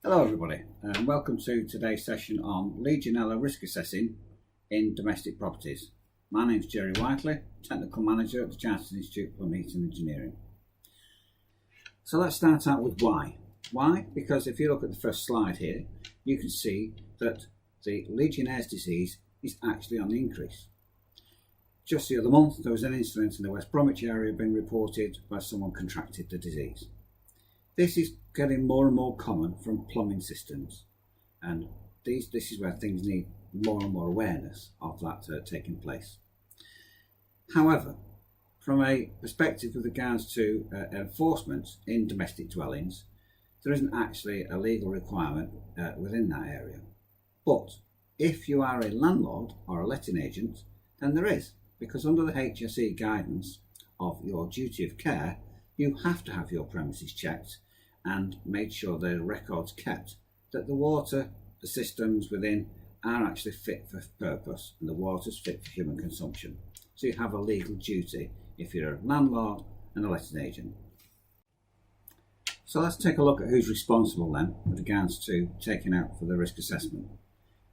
Hello everybody and welcome to today's session on Legionella risk assessing in domestic properties. My name is Jerry Whiteley, Technical Manager at the Chartered Institute for Heating and Engineering. So let's start out with why. Why? Because if you look at the first slide here, you can see that the Legionnaire's disease is actually on the increase. Just the other month there was an incident in the West Bromwich area being reported where someone contracted the disease. This is getting more and more common from plumbing systems, and this is where things need more and more awareness of that taking place. However, from a perspective with regards to enforcement in domestic dwellings, there isn't actually a legal requirement within that area. But if you are a landlord or a letting agent, then there is, because under the HSE guidance of your duty of care, you have to have your premises checked and made sure there are records kept that the water, the systems within are actually fit for purpose and the water's fit for human consumption. So you have a legal duty if you're a landlord and a letting agent. So let's take a look at who's responsible then with regards to taking out for the risk assessment.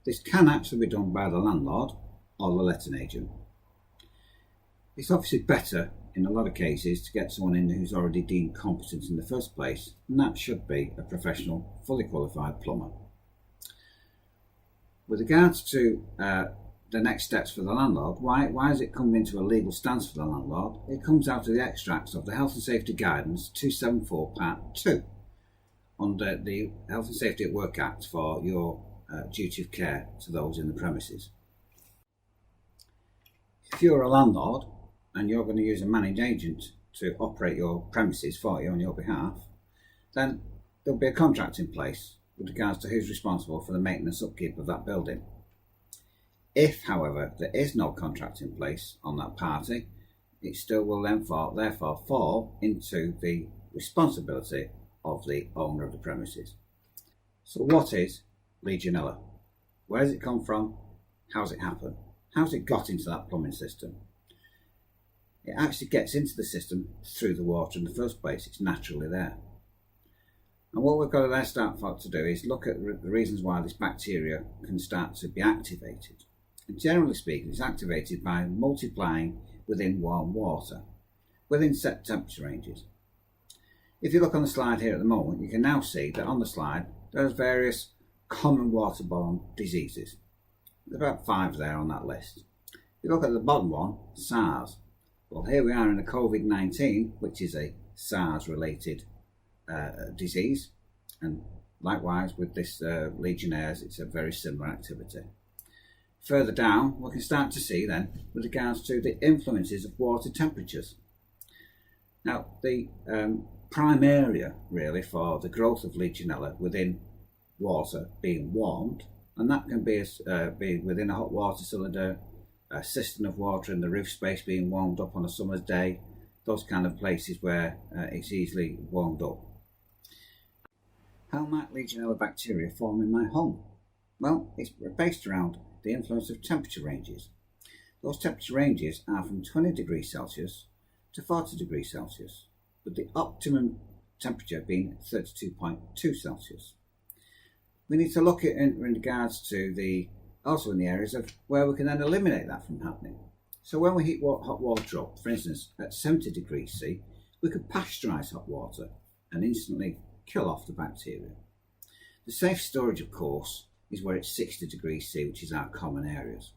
This can actually be done by the landlord or the letting agent. It's obviously better in a lot of cases to get someone in who's already deemed competent in the first place, and that should be a professional, fully qualified plumber. With regards to the next steps for the landlord, why has it come into a legal stance for the landlord? It comes out of the extracts of the Health and Safety Guidance 274 Part 2 under the Health and Safety at Work Act for your duty of care to those in the premises. If you're a landlord and you're going to use a managed agent to operate your premises for you on your behalf, then there'll be a contract in place with regards to who's responsible for the maintenance upkeep of that building. If, however, there is no contract in place on that party, it still will then therefore fall into the responsibility of the owner of the premises. So what is Legionella? Where does it come from? How's it happen? How's it got into that plumbing system? It actually gets into the system through the water in the first place. It's naturally there. And what we've got to then start to do is look at the reasons why this bacteria can start to be activated. And generally speaking, it's activated by multiplying within warm water, within set temperature ranges. If you look on the slide here at the moment, you can now see that on the slide there's various common waterborne diseases. There's about 5 there on that list. If you look at the bottom one, SARS. Well, here we are in the COVID-19, which is a SARS-related disease, and likewise with this Legionnaire's, it's a very similar activity. Further down, we can start to see then with regards to the influences of water temperatures. Now, the prime area really for the growth of Legionella within water being warmed, and that can be within a hot water cylinder, a cistern of water in the roof space being warmed up on a summer's day, those kind of places where it's easily warmed up. How might Legionella bacteria form in my home? Well, it's based around the influence of temperature ranges. Those temperature ranges are from 20 degrees Celsius to 40 degrees Celsius, with the optimum temperature being 32.2 Celsius. We need to look at in regards to also in the areas of where we can then eliminate that from happening. So when we heat hot water up, for instance at 70 degrees C, we could pasteurize hot water and instantly kill off the bacteria. The safe storage, of course, is where it's 60 degrees C, which is our common areas.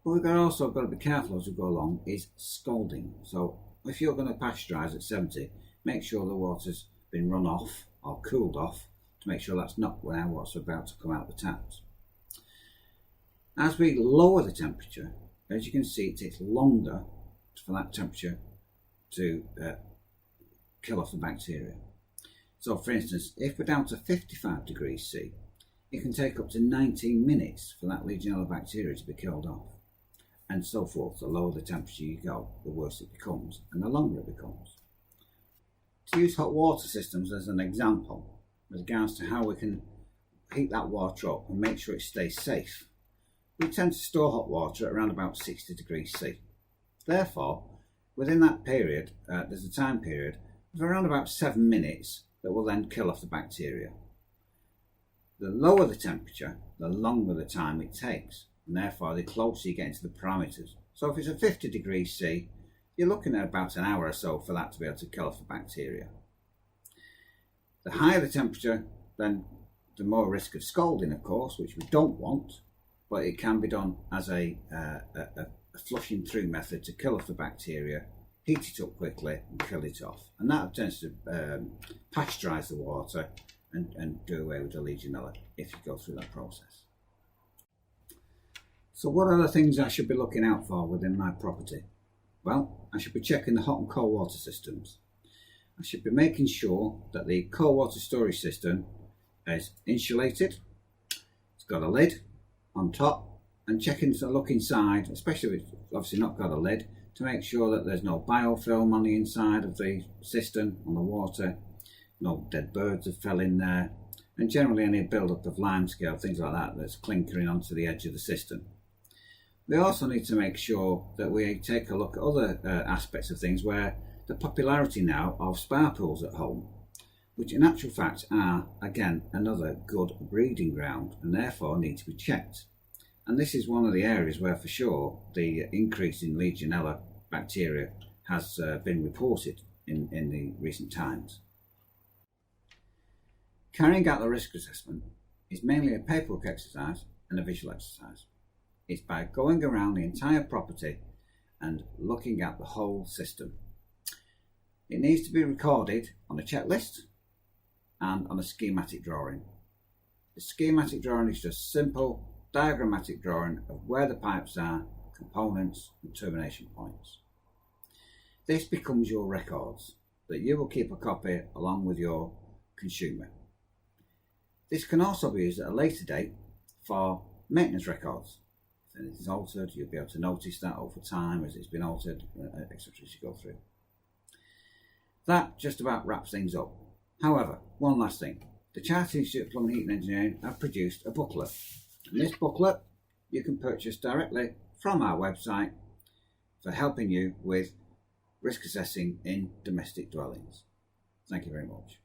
But we've also got to be careful as we go along is scalding. So if you're going to pasteurize at 70, make sure the water's been run off or cooled off to make sure that's not now what's about to come out the taps. As we lower the temperature, as you can see, it takes longer for that temperature to kill off the bacteria. So for instance, if we're down to 55 degrees C, it can take up to 19 minutes for that Legionella bacteria to be killed off. And so forth. The lower the temperature you go, the worse it becomes and the longer it becomes. To use hot water systems as an example, with regards to how we can heat that water up and make sure it stays safe, we tend to store hot water at around about 60 degrees C. Therefore, within that period, there's a time period of around about 7 minutes that will then kill off the bacteria. The lower the temperature, the longer the time it takes, and therefore the closer you get into the parameters. So if it's a 50 degrees C, you're looking at about an hour or so for that to be able to kill off the bacteria. The higher the temperature, then the more risk of scalding, of course, which we don't want, but it can be done as a flushing through method to kill off the bacteria, heat it up quickly and kill it off. And that tends to pasteurize the water and do away with the Legionella if you go through that process. So what are the things I should be looking out for within my property? Well, I should be checking the hot and cold water systems. I should be making sure that the cold water storage system is insulated, it's got a lid on top, and checking to look inside, especially if it's obviously not got a lid, to make sure that there's no biofilm on the inside of the cistern, on the water, no dead birds have fell in there, and generally any build-up of limescale, things like that, that's clinkering onto the edge of the cistern. We also need to make sure that we take a look at other aspects of things, where the popularity now of spa pools at home, which in actual fact are, again, another good breeding ground and therefore need to be checked. And this is one of the areas where for sure the increase in Legionella bacteria has been reported in the recent times. Carrying out the risk assessment is mainly a paperwork exercise and a visual exercise. It's by going around the entire property and looking at the whole system. It needs to be recorded on a checklist and on a schematic drawing. The schematic drawing is just simple diagrammatic drawing of where the pipes are, components and termination points. This becomes your records that you will keep a copy along with your consumer. This can also be used at a later date for maintenance records. If anything's altered, you'll be able to notice that over time as it's been altered, etc. as you go through. That just about wraps things up. However, one last thing. The Chartered Institute of Plumbing, Heating and Engineering have produced a booklet. And this booklet you can purchase directly from our website for helping you with risk assessing in domestic dwellings. Thank you very much.